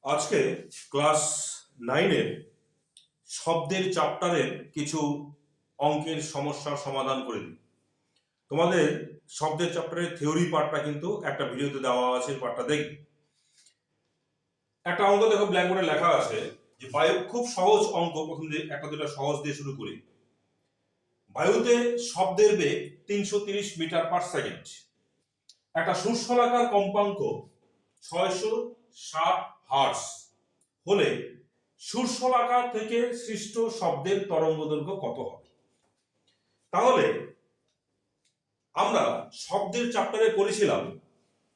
আজকে ক্লাস 9-এর শব্দের চ্যাপ্টারের কিছু অঙ্কের সমস্যার সমাধান করে দিই। তোমাদের শব্দের চ্যাপ্টারের থিওরি পার্টটা কিন্তু একটা ভিডিওতে দেওয়া আছে, পার্টটা দেখবে। একটা অঙ্ক দেখো, ব্ল্যাকবোর্ডে লেখা আছে যে বায়ু, খুব সহজ অঙ্ক, প্রথম দিয়ে একটা দুটো সহজ দিয়ে শুরু করি। বায়ুতে শব্দের বেগ 330 মিটার পার সেকেন্ড, একটা সুস্থলাকার কম্পাঙ্ক 660 হার্টজ হলে সুরশলাকা থেকে সৃষ্ট শব্দের তরঙ্গ দৈর্ঘ্য কত হবে? তাহলে আমরা শব্দের চ্যাপ্টারে পড়েছিলাম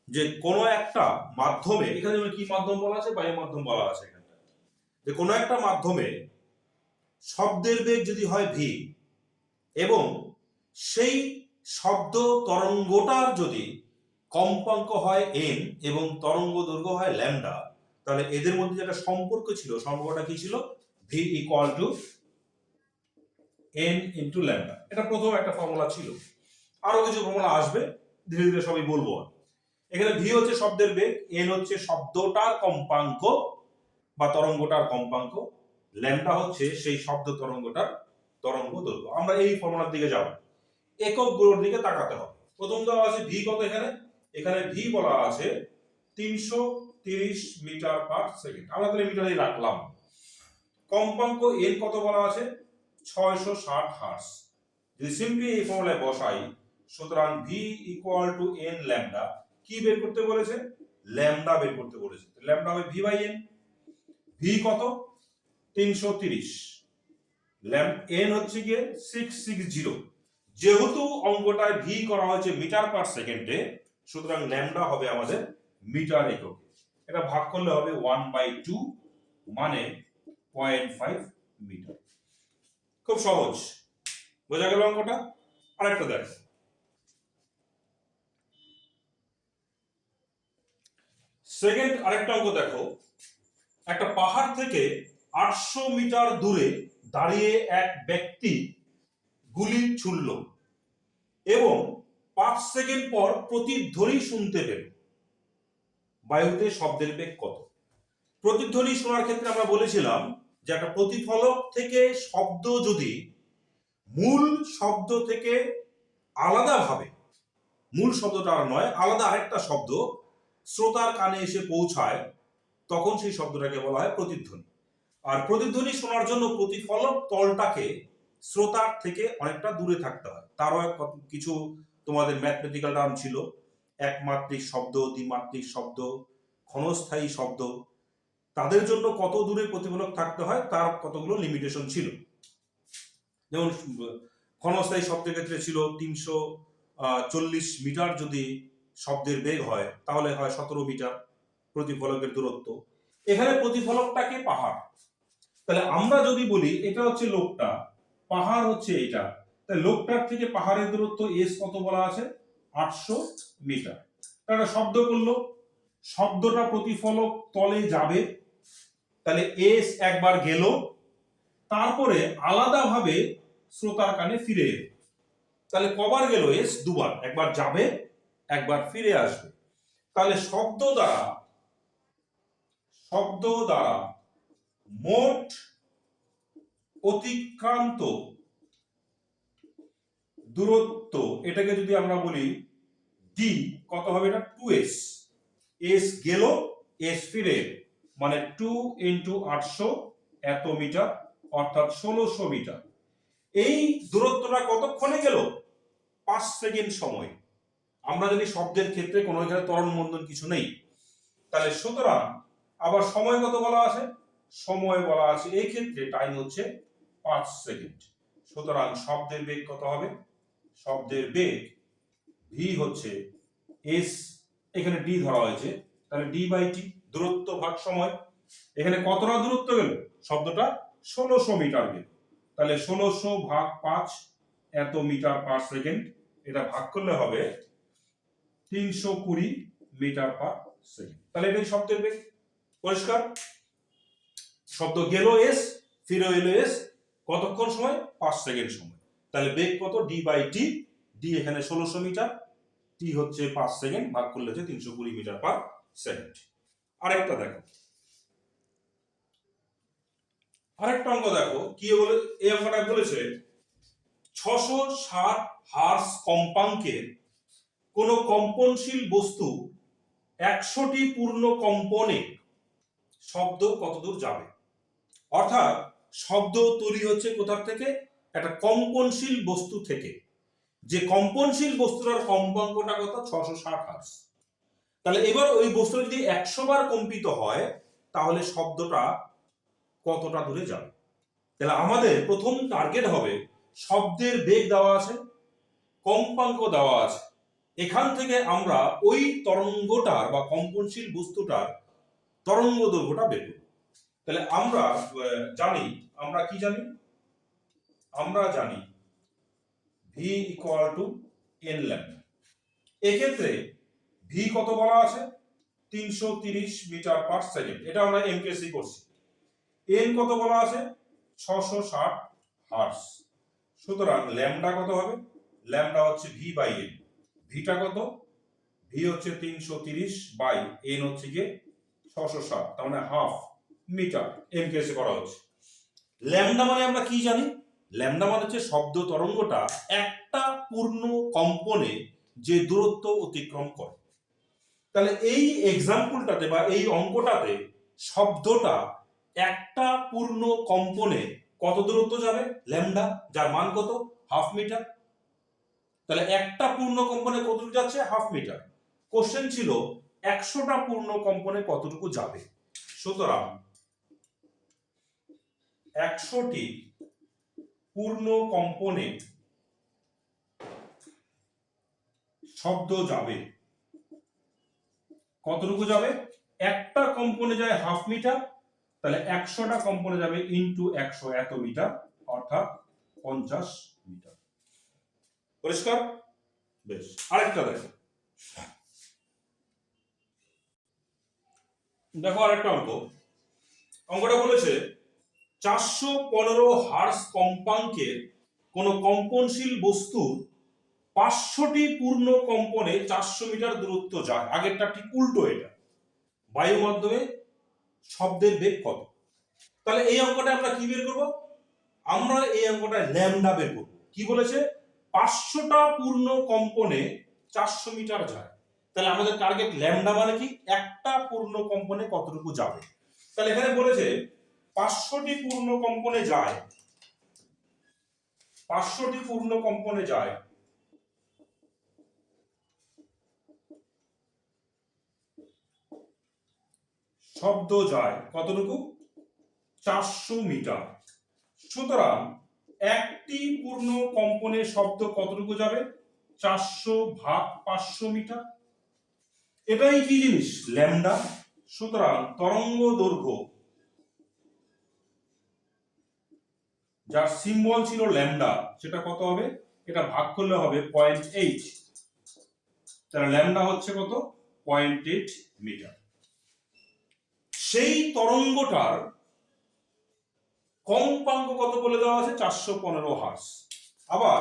যে কোনো একটা মাধ্যমে, এখানে কি মাধ্যম বলা আছে? বায়ু মাধ্যম বলা আছে এখানে, যে কোনো একটা মাধ্যমে শব্দের বেগ যদি হয় ভি এবং সেই শব্দ তরঙ্গটার যদি কম্পাঙ্ক হয় এন এবং তরঙ্গ দৈর্ঘ্য হয় ল্যামডা, তাহলে এদের মধ্যে যেটা সম্পর্ক ছিল, সম্পর্কটা কি ছিল? V equal to N into lambda. এটা প্রথম একটা ফর্মুলা ছিল, আরো কিছু ফর্মুলা আসবে, ধীরে ধীরে সবই বলবো। এখানে ভি হচ্ছে শব্দের বেগ, এন হচ্ছে শব্দটার কম্পাঙ্ক বা তরঙ্গটার কম্পাঙ্ক, ল্যামডা হচ্ছে সেই শব্দ তরঙ্গটার তরঙ্গ দৈর্ঘ্য। আমরা এই ফর্মুলার দিকে যাব, একক গুলোর দিকে তাকাতে হবে। প্রথম দেওয়া আছে ভি কত, এখানে ভি বলা আছে 330 মিটার পার সেকেন্ড, আমরা তাহলে মিটারেই রাখলাম। কম্পাঙ্ক এন কত বলা আছে? 660 হার্টজ। যদি সিম্পলি এই ফর্মুলায় বসাই, সুতরাং V equal to N lambda, কি বের করতে বলেছে? ল্যামডা বের করতে বলেছে। ল্যামডা হবে ভি বাই এন। ভি কত? 330, এন হচ্ছে গিয়ে 660। যেহেতু অঙ্কটায় ভি করা হয়েছে মিটার পার সেকেন্ডে, সুতরাং ল্যামডা হবে আমাদের মিটার এককে। এটা ভাগ করলে হবে 1/2, মানে 0.5 মিটার। খুব সহজ, বোঝা গেল অঙ্কটা? আরেকটা দেখো, সেকেন্ড আরেকটা অঙ্ক দেখো। একটা পাহাড় থেকে 800 মিটার দূরে দাঁড়িয়ে এক ব্যক্তি গুলি ছুড়ল এবং 5 সেকেন্ড পর প্রতিধ্বনি শুনতে পেল। বায়ুতে শব্দের বেগ কত? প্রতিধ্বনি শোনার ক্ষেত্রে আমরা বলেছিলাম যে একটা প্রতিফলক থেকে শব্দ যদি মূল শব্দ থেকে আলাদাভাবে, মূল শব্দটা আর নয়, আলাদা আরেকটা শব্দ শ্রোতার কানে এসে পৌঁছায়, তখন সেই শব্দটাকে বলা হয় প্রতিধ্বনি। আর প্রতিধ্বনি শোনার জন্য প্রতিফলক তলটাকে শ্রোতার থেকে অনেকটা দূরে থাকতে হয়। তারও কিছু তোমাদের ম্যাথমেটিক্যাল টার্ম ছিল, একমাত্রিক শব্দ, দ্বিমাত্রিক শব্দ, ক্ষণস্থায়ী শব্দ, তাদের জন্য কত দূরে প্রতিফলক থাকতে হয় তার কতগুলো লিমিটেশন ছিল। যেমন ক্ষণস্থায়ী শব্দের ক্ষেত্রে ছিল 340 মিটার যদি শব্দের বেগ হয়, তাহলে হয় 17 মিটার প্রতিফলকের দূরত্ব। এখানে প্রতিফলকটাকে পাহাড়, তাহলে আমরা যদি বলি এটা হচ্ছে লোকটা, পাহাড় হচ্ছে এটা, তাহলে লোকটার থেকে পাহাড়ের দূরত্ব এস কত বলা আছে? 800 মিটার। তাহলে শব্দ করলো, শব্দটা প্রতিফলক তলে যাবে, তাহলে এস একবার গেল, তারপরে আলাদাভাবে শ্রোতার কানে ফিরে এলো। তাহলে কবার গেল? এস দুবার, একবার যাবে, একবার ফিরে আসবে। তাহলে শব্দ দ্বারা মোট অতিক্রান্ত দূরত্ব, এটাকে যদি আমরা বলি ডি, কত হবে? এটা 2s। এস গেল, এস ফিরে এলো, মানে 2 ইন্টু 800 এত মিটার, অর্থাৎ 1600 মিটার। এই দূরত্বটা কতক্ষণে গেল? 5 সেকেন্ড সময়। আমরা জানি শব্দের ক্ষেত্রে কোনো এখানে ত্বরণ মন্দন কিছু নেই, তাহলে সুতরাং আবার সময় কত বলা আছে? সময় বলা আছে এই ক্ষেত্রে টাইম হচ্ছে 5 সেকেন্ড। সুতরাং শব্দের বেগ কত হবে? শব্দের বেগ ভি হচ্ছে এস, এখানে ডি ধরা হয়েছে, তাহলে ডি বাই টি, দূরত্ব ভাগ সময়। এখানে কতটা দূরত্ব গেল? শব্দটা 1600 মিটার গেল, তাহলে 1600 ভাগ 5 এত মিটার পার সেকেন্ড, এটা ভাগ করলে হবে 320 মিটার পার সেকেন্ড। তাহলে এটাই শব্দের বেগ। পরিষ্কার? শব্দ গেল এস, ফিরে এলো এস, কতক্ষণ সময়? 5 সেকেন্ড সময়। তাহলে বেগ কত? D by T. ডি এখানে 1600 মিটার, টি হচ্ছে 5 সেকেন্ড, ভাগ করলে হচ্ছে 320 মিটার পার সেকেন্ড। আরেকটা দেখো, আরেকটা অঙ্ক দেখো কি বলে, এই অঙ্কটা বলেছে 660 হার্স কম্পাঙ্কের কোন কম্পনশীল বস্তু 100টি পূর্ণ কম্পনে শব্দ কতদূর যাবে। অর্থাৎ শব্দ তৈরি হচ্ছে কোথা থেকে, একটা কম্পনশীল বস্তু থেকে, যে কম্পনশীল বস্তুটার কম্পাঙ্কটা কত, 660 হার্স। তাহলে এবার ওই বস্তুটা যদি 100 বার কম্পিত হয় তাহলে শব্দটা কতটা দূরে যাবে। তাহলে আমাদের প্রথম টার্গেট হবে, শব্দের বেগ দেওয়া আছে, কম্পাঙ্ক দেওয়া আছে, এখান থেকে আমরা ওই তরঙ্গটার বা কম্পনশীল বস্তুটার তরঙ্গ দৈর্ঘ্যটা বের করব। তাহলে আমরা জানি, আমরা কি জানি, আমরা জানি v equal to n lambda. এক্ষেত্রে v কত বলা আছে, 330 মিটার পার সেকেন্ড, এটা আমরা এমকেসি করছি। n কত বলা আছে, 660 হার্স। সুতরাং ল্যাম্ডা কত হবে, ল্যাম্ডা হচ্ছে v বাই n। ভিটা কত, v হচ্ছে 330 বাই n হচ্ছে গিয়ে 660, তার মানে হাফ মিটার এমকেসি করা হচ্ছে। ল্যাম্ডা মানে আমরা কি জানি, ল্যাম্ডা মানে হচ্ছে শব্দ তরঙ্গটা একটা পূর্ণ কম্পনে যে দূরত্ব অতিক্রম করে। তাহলে এই এক্সাম্পলটাতে বা এই অঙ্কটাতে শব্দটা একটা পূর্ণ কম্পনে কত দূরত্ব যাবে, ল্যাম্ডা, যার মান কত, হাফ মিটার। তাহলে একটা পূর্ণ কম্পনে কতটুকু যাচ্ছে, হাফ মিটার। কোশ্চেন ছিল 100টা পূর্ণ কম্পনে কতটুকু যাবে। সুতরাং 100টি পূর্ণ কম্পনে শব্দ যাবে, কতটুকু যাবে, একটা কম্পনে যায় হাফ মিটার, তাহলে 100টা কম্পনে যাবে ইনটু 100 এত মিটার, অর্থাৎ 50 মিটার। পরিষ্কার? বেশ, আরেকটা দেখো, দেখো আরেকটা অঙ্ক। অঙ্কটা বলেছে 415 হার্স কম্পাঙ্কের কোন কম্পনশীল বস্তুর 500টি পূর্ণ কম্পনে 400 মিটার দূরত্ব যায়। আগেরটা ঠিক উল্টো, এটা বায়ু মাধ্যমে শব্দের বেগ কত। তাহলে এই অঙ্কটা আমরা কি বের করব, আমরা এই অঙ্কটা ল্যাম্ডা বের করব। কি বলেছে, 500টা পূর্ণ কম্পনে 400 মিটার যায়। তাহলে আমাদের টার্গেট ল্যাম্ডা মানে কি, একটা পূর্ণ কম্পনে কতটুকু যাবে। তাহলে এখানে বলেছে 500টি পূর্ণ কম্পনে যায়, 500টি পূর্ণ কম্পনে যায় শব্দ যায় কতটুকু, 400 মিটার। সুতরাং একটি পূর্ণ কম্পনে শব্দ কতটুকু যাবে, 400 ভাগ 500 মিটার। এটাই কি জিনিস, ল্যাম্ডা। সুতরাং তরঙ্গ দৈর্ঘ্য, যার সিম্বল ছিল ল্যাম্ডা, সেটা কত হবে, এটা ভাগ করলে হবে 0.8। তাহলে ল্যাম্ডা হচ্ছে কত, 0.8 মিটার। সেই তরঙ্গটার কম্পাঙ্ক কত বলে দেওয়া আছে, 415 হার্স। আবার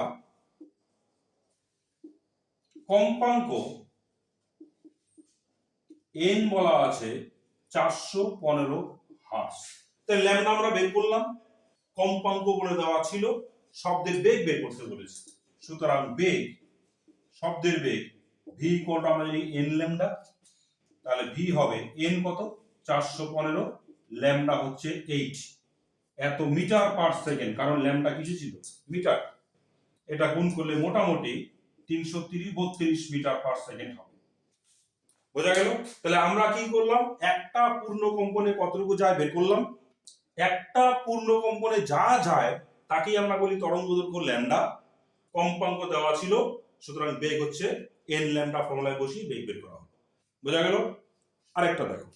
কম্পাঙ্ক n বলা আছে 415 হার্স। তাহলে ল্যাম্ডা আমরা বের করলাম, কম্পাঙ্ক বলে দেওয়া ছিল, শব্দের বেগ বের করতে বলেছে। সুতরাং বেগ, শব্দের বেগ v ইকুয়াল টু আমরা জানি n ল্যাম্ডা। তাহলে v হবে n কত, 415, ল্যাম্ডা হচ্ছে 8 এত মিটার পার সেকেন্ড, কারণ ল্যাম্ডা কিছু ছিল মিটার। এটা গুণ করলে মোটামুটি 332 মিটার পার সেকেন্ড হবে। বোঝা গেল? তাহলে আমরা কি করলাম, একটা পূর্ণ কম্পনে কতটুকু যায় বের করলাম। একটা পূর্ণ কম্পনে যা যায় তাকেই আমরা বলি তরঙ্গ দৈর্ঘ্য ল্যাম্ডা, কম্পাঙ্ক দেওয়া ছিল, সুতরাং বেগ হচ্ছে n ল্যাম্ডা, ফর্মুলায় বসিয়ে বেগ বের করা হবে। বোঝা গেল? আরেকটা দেখো,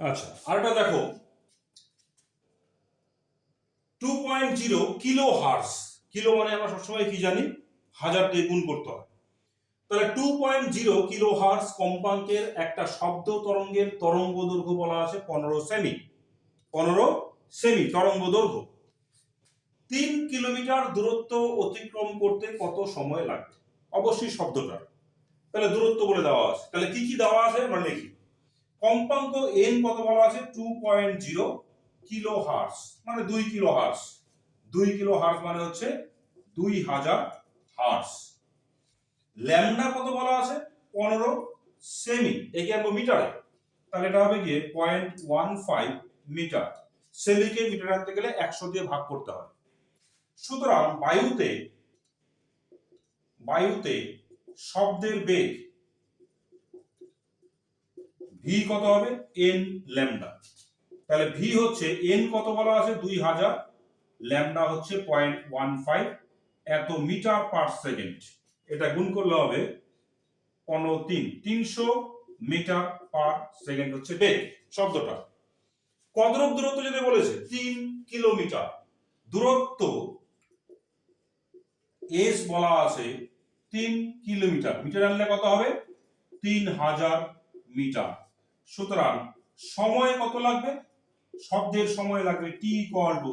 আচ্ছা আরেকটা দেখো, 2.0 কিলো হার্স। কিলো মানে আমরা সবসময় কি জানি, হাজার দিয়ে গুণ করতে হয়। তাহলে 2.0 কিলো হার্স কম্পাঙ্কের একটা শব্দ তরঙ্গের তরঙ্গ দৈর্ঘ্য বলা আছে 15 সেমি। 15 সেমি তরঙ্গ দৈর্ঘ্য। 3 কিলোমিটার দূরত্ব অতিক্রম করতে কত সময় লাগবে, অবশ্যই শব্দটার। তাহলে দূরত্ব বলে দেওয়া আছে। তাহলে কি কি দেওয়া আছে আমরা লিখি। কম্পাঙ্ক n কত বলা আছে 2.0 কিলো হার্টজ, মানে 2 কিলো হার্টজ। 2 কিলো হার্টজ মানে হচ্ছে 2000 হার্টজ। ল্যামডা কত বলা আছে 15 সেমি, একে আনবো মিটারে, তাহলে এটা হবে গিয়ে 0.15 মিটার। সেমিকে মিটার আনতে গেলে 100 দিয়ে ভাগ করতে হয়। সুতরাং বায়ুতে শব্দের বেগ ভি কত হবে n ল্যামডা। তাহলে ভি হচ্ছে n কত বলা আছে 2000, ল্যামডা হচ্ছে 0.15 এত মিটার পার সেকেন্ড। এটা গুণ করলে হবে 300 মিটার পার সেকেন্ড হচ্ছে বেগ শব্দটা। কতটুক দূরত্ব যদি বলেছে 3 কিলোমিটার দূরত্ব এস বলা আছে 3 কিলোমিটার, মিটার আনলে কত হবে 3000 মিটার। সুতরাং সময় কত লাগবে, শব্দের সময় লাগবে টি ইকুয়াল টু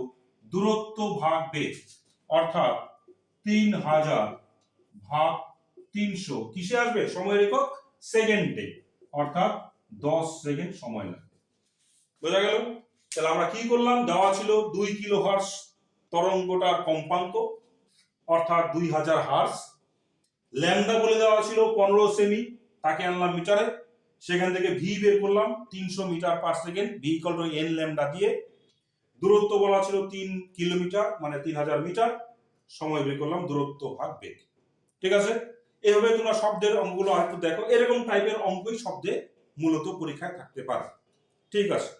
দূরত্ব ভাগ বেগ, অর্থাৎ 3000 ভাগ 300 কিসে আসবে সময়ের একক সেকেন্ডে, অর্থাৎ 10 সেকেন্ড সময় লাগবে। বোঝা গেল? তাহলে আমরা কি করলাম, দেওয়া ছিল 2 কিলো হার্টজ তরঙ্গটার কম্পাঙ্ক অর্থাৎ 2000 হার্টজ, ল্যামডা বলে দেওয়া ছিল 15 সেমি, তাকে আনলাম মিটারে, সেখান থেকে ভি বের করলাম 300 metre per second, V equal to N lambda দিয়ে, দূরত্ব বলা ছিল 3 কিলোমিটার মানে 3000 মিটার, সময় বের করলাম দূরত্ব ভাগ বেগ। ঠিক আছে? এইভাবে তোমরা শব্দের অঙ্কগুলো আরেকটু দেখো, এরকম টাইপের অঙ্কই শব্দে মূলত পরীক্ষায় থাকতে পারে। ঠিক আছে।